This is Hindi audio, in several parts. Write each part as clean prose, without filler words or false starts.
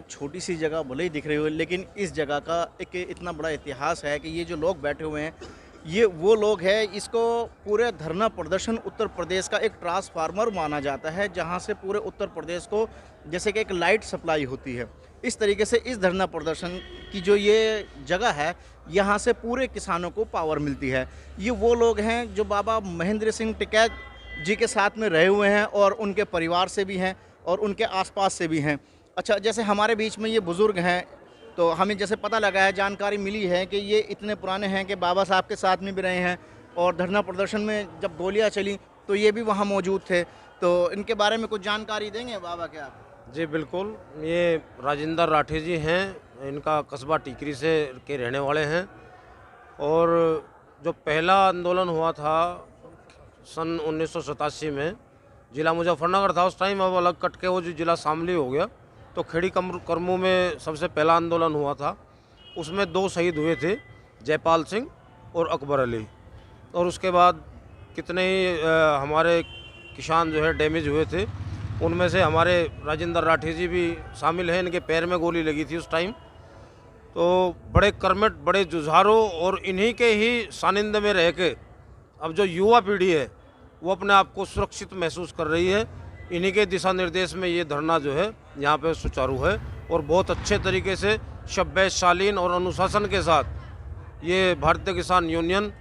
छोटी सी जगह भले ही दिख रही हो, लेकिन इस जगह का एक इतना बड़ा इतिहास है कि ये जो लोग बैठे हुए हैं, ये वो लोग हैं। इसको पूरे धरना प्रदर्शन उत्तर प्रदेश का एक ट्रांसफार्मर माना जाता है, जहाँ से पूरे उत्तर प्रदेश को जैसे कि एक लाइट सप्लाई होती है। इस तरीके से इस धरना प्रदर्शन की जो ये जगह है, यहाँ से पूरे किसानों को पावर मिलती है। ये वो लोग हैं जो बाबा महेंद्र सिंह टिकैत जी के साथ में रहे हुए हैं और उनके परिवार से भी हैं और उनके आसपास से भी हैं। अच्छा, जैसे हमारे बीच में ये बुज़ुर्ग हैं, तो हमें जैसे पता लगा है, जानकारी मिली है कि ये इतने पुराने हैं कि बाबा साहब के साथ में भी रहे हैं और धरना प्रदर्शन में जब गोलियां चली तो ये भी वहाँ मौजूद थे। तो इनके बारे में कुछ जानकारी देंगे बाबा क्या आप? जी बिल्कुल, ये राजेंद्र राठी जी हैं, इनका कस्बा टीकरी से के रहने वाले हैं। और जो पहला आंदोलन हुआ था सन 1987 में, ज़िला मुजफ्फरनगर था उस टाइम, अब अलग कट के वो जो ज़िला शामली हो गया। तो खेड़ी करमू में सबसे पहला आंदोलन हुआ था, उसमें 2 शहीद हुए थे, जयपाल सिंह और अकबर अली। और उसके बाद कितने ही हमारे किसान जो है डैमेज हुए थे, उनमें से हमारे राजेंद्र राठी जी भी शामिल हैं। इनके पैर में गोली लगी थी उस टाइम। तो बड़े कर्मठ, बड़े जुझारू, और इन्हीं के ही सानिध्य में रह के अब जो युवा पीढ़ी है वो अपने आप को सुरक्षित महसूस कर रही है। इन्हीं के दिशा निर्देश में ये धरना जो है यहाँ पे सुचारू है और बहुत अच्छे तरीके से शब्बे शालीन और अनुशासन के साथ ये भारतीय किसान यूनियन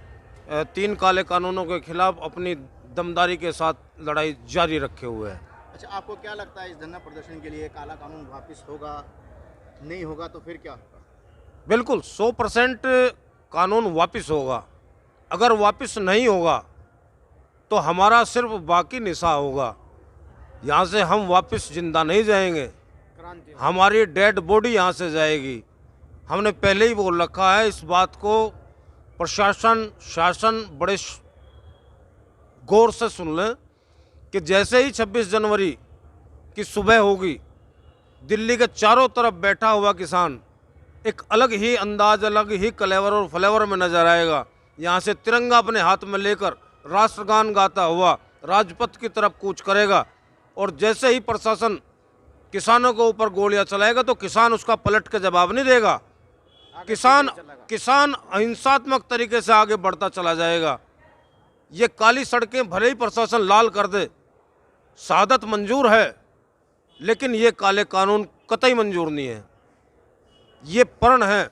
3 काले कानूनों के खिलाफ अपनी दमदारी के साथ लड़ाई जारी रखे हुए है। अच्छा, आपको क्या लगता है इस धरना प्रदर्शन के लिए काला कानून वापस होगा, नहीं होगा तो फिर क्या होगा? बिल्कुल 100% कानून वापस होगा। अगर वापस नहीं होगा तो हमारा सिर्फ बाकी निशा होगा, यहाँ से हम वापस जिंदा नहीं जाएंगे, हमारी डेड बॉडी यहाँ से जाएगी। हमने पहले ही बोल रखा है इस बात को। प्रशासन, शासन बड़े गौर से सुन लें कि जैसे ही 26 जनवरी की सुबह होगी, दिल्ली के चारों तरफ बैठा हुआ किसान एक अलग ही अंदाज, अलग ही कलेवर और फ्लेवर में नजर आएगा। यहाँ से तिरंगा अपने हाथ में लेकर राष्ट्रगान गाता हुआ राजपथ की तरफ कूच करेगा। और जैसे ही प्रशासन किसानों के ऊपर गोलियां चलाएगा तो किसान उसका पलट के जवाब नहीं देगा। किसान अहिंसात्मक तरीके से आगे बढ़ता चला जाएगा। ये काली सड़कें भले ही प्रशासन लाल कर दे, शहादत मंजूर है, लेकिन ये काले कानून कतई मंजूर नहीं है। ये प्रण है।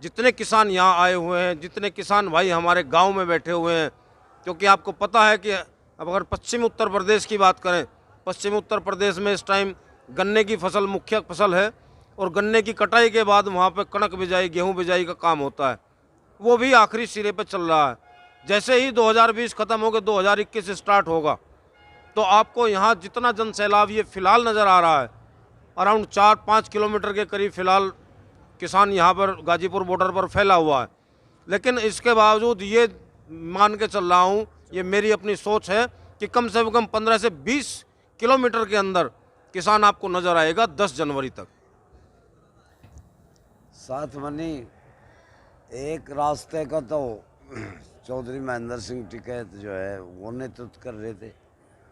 जितने किसान यहाँ आए हुए हैं, जितने किसान भाई हमारे गांव में बैठे हुए हैं, क्योंकि आपको पता है कि अब अगर पश्चिमी उत्तर प्रदेश की बात करें, पश्चिमी उत्तर प्रदेश में इस टाइम गन्ने की फसल मुख्य फसल है और गन्ने की कटाई के बाद वहाँ पे कणक बिजाई, गेहूँ बिजाई का काम होता है। वो भी आखिरी सिरे पे चल रहा है। जैसे ही 2020 ख़त्म होकर 2021 स्टार्ट होगा तो आपको यहाँ जितना जन सैलाब ये फ़िलहाल नज़र आ रहा है, अराउंड 4-5 किलोमीटर के करीब फ़िलहाल किसान यहाँ पर गाजीपुर बॉर्डर पर फैला हुआ है। लेकिन इसके बावजूद ये मान के चल रहा हूँ, ये मेरी अपनी सोच है कि कम से कम 15 से 20 किलोमीटर के अंदर किसान आपको नज़र आएगा 10 जनवरी तक। साथ मनी एक रास्ते का तो चौधरी महेंद्र सिंह टिकैत जो है वो नेतृत्व कर रहे थे,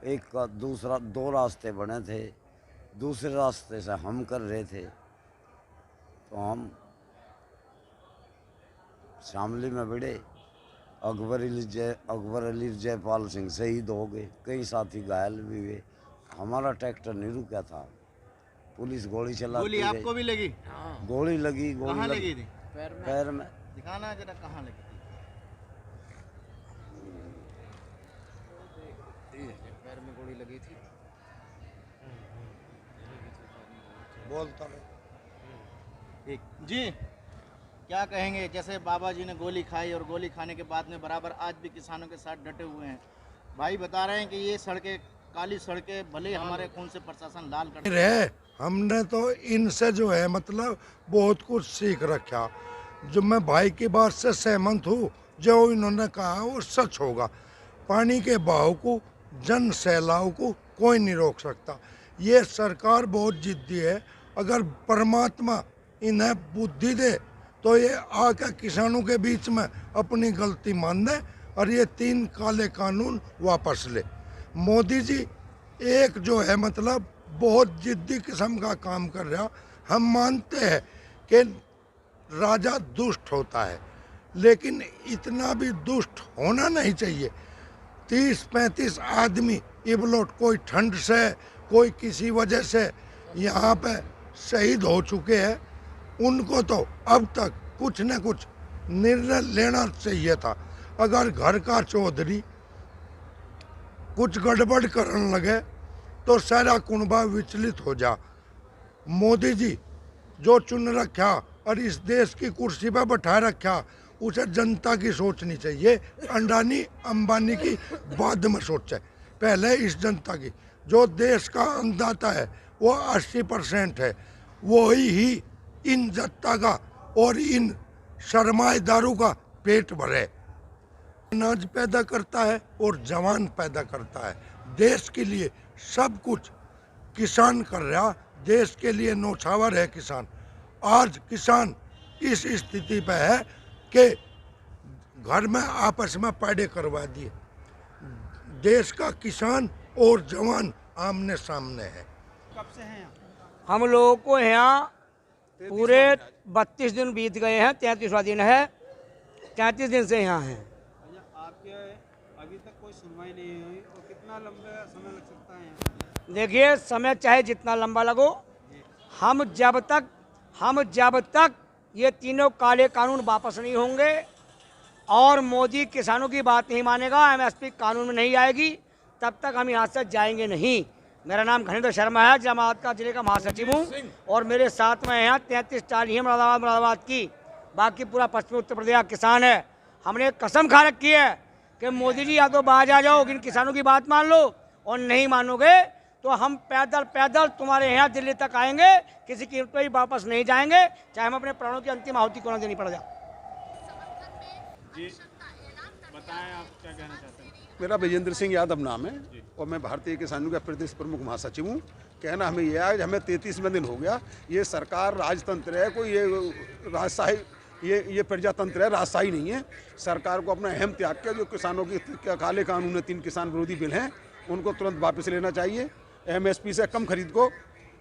एक का दूसरा 2 रास्ते बने थे, दूसरे रास्ते से हम कर रहे थे। तो हम शामली में भिड़े, अकबर अली जयपाल सिंह शहीद हो गए, कई साथी घायल भी हुए। हमारा ट्रैक्टर नहीं रुका था, पुलिस गोली चलाती गोली रही। आपको भी लगी? गोली लगी, कहाँ लगी थी? पैर में। दिखाना जरा कहाँ लगी थी? पैर में गोली लगी थी। बोलता ठीक जी, क्या कहेंगे? जैसे बाबा जी ने गोली खाई और गोली खाने के बाद में बराबर आज भी किसानों के साथ डटे हुए हैं। भाई बता रहे हैं कि ये सड़कें, काली सड़कें, भले हमारे खून से प्रशासन लाल कर रहे, हमने तो इनसे जो है मतलब बहुत कुछ सीख रखा। जो मैं भाई की बात से सहमत हूँ, जो इन्होंने कहा वो सच होगा। पानी के बहाव को, जन सैलाव को कोई नहीं रोक सकता। ये सरकार बहुत जिद्दी है। अगर परमात्मा इन्हें बुद्धि दे तो ये आकर किसानों के बीच में अपनी गलती मान दे और ये 3 काले कानून वापस ले। मोदी जी एक जो है मतलब बहुत जिद्दी किस्म का काम कर रहा। हम मानते हैं कि राजा दुष्ट होता है, लेकिन इतना भी दुष्ट होना नहीं चाहिए। 30-35 आदमी इबलोट, कोई ठंड से कोई किसी वजह से यहाँ पे शहीद हो चुके हैं। उनको तो अब तक कुछ न कुछ निर्णय लेना चाहिए था। अगर घर का चौधरी कुछ गड़बड़ करने लगे तो सारा कुनबा विचलित हो जा। मोदी जी जो चुन रखा और इस देश की कुर्सी पर बैठा रखा, उसे जनता की सोचनी चाहिए। अंडानी अंबानी की बाद में सोचे, पहले इस जनता की। जो देश का अन्नदाता है वो 80% है, वही ही इन जनता का और इन सरमाएदारों का पेट भरे। अनाज पैदा करता है और जवान पैदा करता है। देश के लिए सब कुछ किसान कर रहा, देश के लिए नौछावर है किसान। आज किसान इस स्थिति पे है कि घर में आपस में पैडे करवा दिए। देश का किसान और जवान आमने सामने है। हम लोगों को यहाँ पूरे 32 दिन बीत गए हैं, 33वां दिन है, 33 दिन से यहाँ हैं। आपके अभी तक कोई सुनवाई नहीं हुई और कितना लंबा समय लग सकता है यहाँ? देखिए, समय चाहे जितना लंबा लगो, हम जब तक ये तीनों काले कानून वापस नहीं होंगे और मोदी किसानों की बात नहीं मानेगा, MSP कानून में नहीं आएगी, तब तक हम यहाँ से जाएंगे नहीं। मेरा नाम घनेन्द्र शर्मा है, जमात का जिले का महासचिव हूँ और मेरे साथ में यहाँ 33-40 है मुरादाबाद की, बाकी पूरा पश्चिमी उत्तर प्रदेश का किसान है। हमने कसम खा रखी है कि मोदी जी या तो बाहर आ जाओ, इन किसानों की बात मान लो, और नहीं मानोगे तो हम पैदल तुम्हारे यहाँ दिल्ली तक आएंगे, किसी कीमत पर ही वापस नहीं जाएंगे, चाहे हम अपने प्राणों की अंतिम आहुति को न देनी पड़ जाए। बताएं आप क्या कहना चाहते हैं? मेरा विजेंद्र सिंह यादव नाम है और मैं भारतीय किसानों का प्रदेश प्रमुख महासचिव हूँ। कहना हमें यह है कि हमें 33वां दिन हो गया। ये सरकार राजतंत्र है, कोई ये राजशाही, ये प्रजातंत्र है, राजशाही नहीं है। सरकार को अपना अहम त्याग के जो किसानों की काले कानून है, 3 किसान विरोधी बिल हैं, उनको तुरंत वापस लेना चाहिए। MSP से कम खरीद को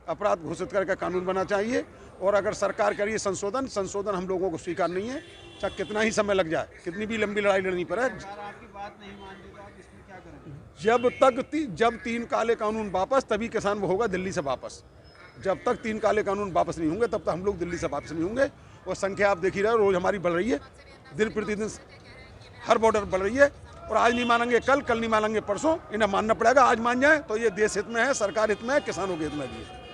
अपराध घोषित करके कानून बनना चाहिए। और अगर सरकार करिए संशोधन हम लोगों को स्वीकार नहीं है, चाहे कितना ही समय लग जाए, कितनी भी लंबी लड़ाई लड़नी पड़े। आपकी बात नहीं मानती तो आप इसमें क्या करेंगे? जब 3 काले कानून वापस, तभी किसान वो होगा दिल्ली से वापस। जब तक 3 काले कानून वापस नहीं होंगे, तब तक हम लोग दिल्ली से वापस नहीं होंगे। और संख्या आप देख ही रहे हो, रोज हमारी बढ़ रही है, दिन प्रतिदिन हर बॉर्डर बढ़ रही है। और आज नहीं मानेंगे कल नहीं मानेंगे परसों, इन्हें मानना पड़ेगा। आज मान जाए तो ये देश हित में है, सरकार हित में है, किसानों के हित में भी है।